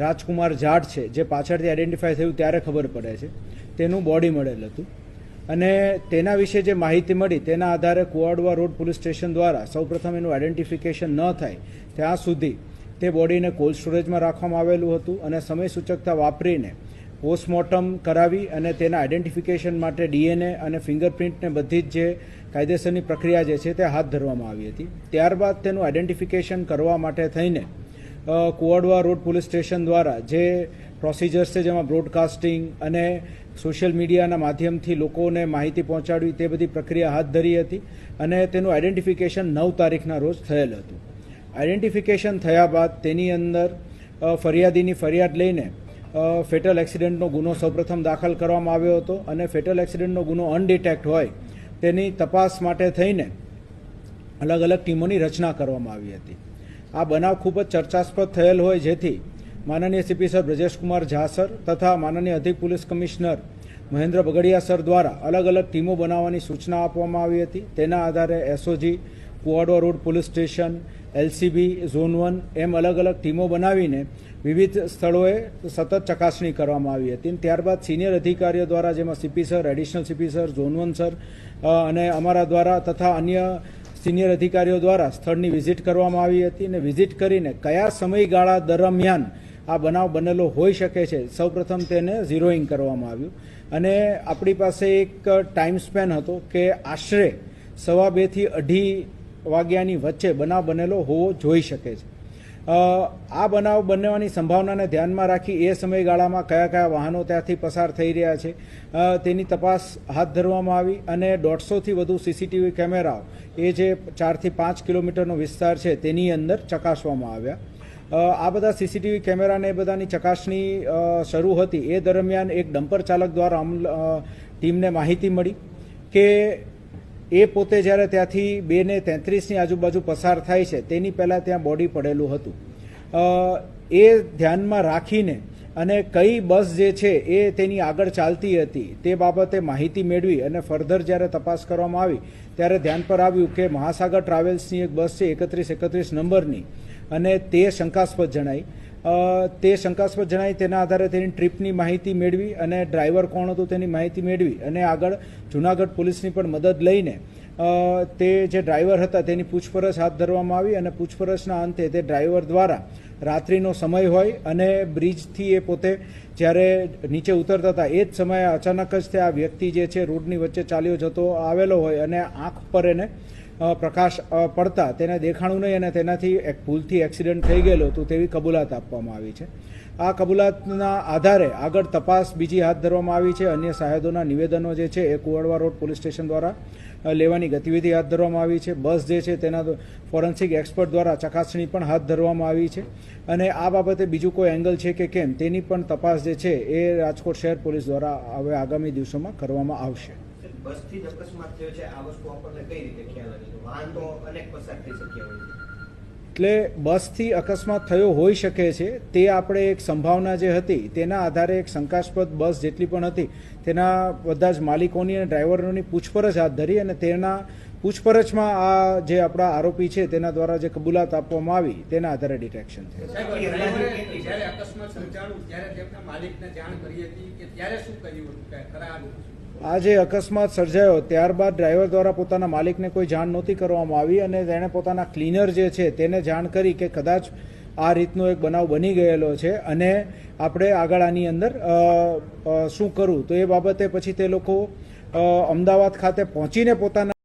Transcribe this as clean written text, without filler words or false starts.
રાજકુમાર જાટ છે, જે પાછળથી આઈડેન્ટિફાય થયું ત્યારે ખબર પડે છે, તેનું બોડી મળેલ હતું અને તેના વિશે જે માહિતી મળી તેના આધારે કુવાડવા રોડ પોલીસ સ્ટેશન દ્વારા સૌપ્રથમ એનું આઈડેન્ટિફિકેશન ન થાય ત્યાં સુધી તે બોડીને કોલ્ડ સ્ટોરેજમાં રાખવામાં આવેલું હતું અને સમય સૂચકતા વાપરીને પોસ્ટમોર્ટમ કરાવી અને તેના આઈડેન્ટિફિકેશન માટે ડીએનએ અને ફિંગરપ્રિન્ટને બધી જ જે કાયદેસરની પ્રક્રિયા જે છે તે હાથ ધરવામાં આવી હતી. ત્યારબાદ તેનું આઈડેન્ટિફિકેશન કરવા માટે થઈને કુવાડવા રોડ પોલીસ સ્ટેશન દ્વારા જે પ્રોસિજર્સ છે, જેમાં બ્રોડકાસ્ટિંગ અને સોશિયલ મીડિયાના માધ્યમથી લોકોને માહિતી પહોંચાડવી, તે બધી પ્રક્રિયા હાથ ધરી હતી અને તેનું આઈડેન્ટિફિકેશન 9 તારીખના રોજ થયેલ હતું. આઈડેન્ટિફિકેશન થયા બાદ તેની અંદર ફરિયાદીની ફરિયાદ લઈને ફેટલ એક્સિડન્ટનો ગુનો સૌપ્રથમ દાખલ કરવામાં આવ્યો હતો અને ફેટલ એક્સિડન્ટનો ગુનો અનડિટેક્ટ હોય તેની તપાસ માટે થઈને અલગ અલગ ટીમોની રચના કરવામાં આવી હતી. આ બનાવ ખૂબ જ ચર્ચાસ્પદ થયેલ હોય, જેથી માનનીય CP sir Brajeshkumar Jha sir તથા માનનીય અધિક police commissioner Mahendra Bagadiya sir દ્વારા અલગ અલગ ટીમો બનાવવાની સૂચના આપવામાં આવી હતી. તેના આધારે SOG, Kuvadva road police station, LCB, zone 1 એમ અલગ અલગ ટીમો બનાવીને વિવિધ સ્થળોએ સતત ચકાસણી કરવામાં આવી હતી. ત્યારબાદ સિનિયર અધિકારીઓ દ્વારા, જેમાં CP sir, additional CP sir, zone 1 sir અને અમારા દ્વારા તથા અન્ય સિનિયર અધિકારીઓ દ્વારા સ્થળની વિઝિટ કરવામાં આવી હતી અને વિઝિટ કરીને કયા સમયગાળા દરમિયાન આ બનાવ બનેલો હોઈ શકે છે, સૌપ્રથમ તેને ઝીરોઈંગ કરવામાં આવ્યું અને આપણી પાસે એક ટાઈમ સ્પેન હતો કે આશરે 2:15 થી 2:30 વાગ્યાની વચ્ચે બનાવ બનેલો હોવો જોઈ શકે છે. આ બનાવ બનવાની સંભાવનાને ધ્યાનમાં રાખી એ સમયગાળામાં કયા કયા વાહનો ત્યાંથી પસાર થઈ રહ્યા છે તેની તપાસ હાથ ધરવામાં આવી અને 150થી વધુ સીસીટીવી કેમેરાઓ એ જે 4 થી 5 કિલોમીટરનો વિસ્તાર છે તેની અંદર ચકાસવામાં આવ્યા. આ બધા સીસીટીવી કેમેરાને એ બધાની ચકાસણી શરૂ હતી એ દરમિયાન એક ડમ્પર ચાલક દ્વારા ટીમને માહિતી મળી કે એ પોતે જ્યારે ત્યાંથી 2:33ની આજુબાજુ પસાર થાય છે તેની પહેલાં ત્યાં બોડી પડેલું હતું. એ ધ્યાનમાં રાખીને અને કઈ બસ જે છે એ તેની આગળ ચાલતી હતી તે બાબતે માહિતી મેળવી અને ફર્ધર જ્યારે તપાસ કરવામાં આવી ત્યારે ધ્યાન પર આવ્યું કે મહાસાગર ટ્રાવેલ્સની એક બસ છે 3131 નંબરની અને તે શંકાસ્પદ જણાઈ. તેના આધારે તેની ટ્રીપની માહિતી મેળવી અને ડ્રાઈવર કોણ હતું તેની માહિતી મેળવી અને આગળ જૂનાગઢ પોલીસની પણ મદદ લઈને તે જે ડ્રાઈવર હતા તેની પૂછપરછ હાથ ધરવામાં આવી અને પૂછપરછના અંતે તે ડ્રાઈવર દ્વારા રાત્રિનો સમય હોય અને બ્રિજથી એ પોતે જ્યારે નીચે ઉતરતા હતા એ જ સમયે અચાનક જ તે આ વ્યક્તિ જે છે રોડની વચ્ચે ચાલ્યો જતો આવેલો હોય અને આંખ પર એને પ્રકાશ પડતા તેને દેખાણું નહીં અને તેનાથી એક ભૂલથી એક્સિડન્ટ થઈ ગયેલો હતું તેવી કબૂલાત આપવામાં આવી છે. આ કબૂલાતના આધારે આગળ તપાસ બીજી હાથ ધરવામાં આવી છે. અન્ય સાહેદોના નિવેદનો જે છે એ કુવાડવા રોડ પોલીસ સ્ટેશન દ્વારા લેવાની ગતિવિધિ હાથ ધરવામાં આવી છે. બસ જે છે તેના ફોરેન્સિક એક્સપર્ટ દ્વારા ચકાસણી પણ હાથ ધરવામાં આવી છે અને આ બાબતે બીજું કોઈ એંગલ છે કે કેમ તેની પણ તપાસ જે છે એ રાજકોટ શહેર પોલીસ દ્વારા હવે આગામી દિવસોમાં કરવામાં આવશે. બસથી જ અકસ્માત થયો છે, આ વસ્તુ આપણને કઈ રીતે ખ્યાલ આવી? વાહન તો અનેક પસાર થઈ શક્યા હોય. એટલે બસથી અકસ્માત થયો હોઈ શકે છે તે આપણે એક સંભાવના જે હતી તેના આધારે એક શંકાસ્પદ બસ જેટલી પણ હતી તેના બધા જ માલિકોની અને ડ્રાઈવરોની પૂછપરછ હાથ ધરી અને તેના પૂછપરછમાં આ જે આપણા આરોપી છે તેના દ્વારા જે કબૂલાત આપવામાં આવી તેના આધારે ડિટેક્શન થયું. આ જે અકસ્માત સર્જાયો ત્યારબાદ ડ્રાઈવર દ્વારા પોતાના માલિકને કોઈ જાણ નહોતી કરવામાં આવી અને તેણે પોતાના ક્લીનર જે છે તેને જાણ કરી કે કદાચ આ રીતનો એક બનાવ બની ગયેલો છે અને આપણે આગળ આની અંદર શું કરવું, તો એ બાબતે પછી તે લોકો અમદાવાદ ખાતે પહોંચીને પોતાના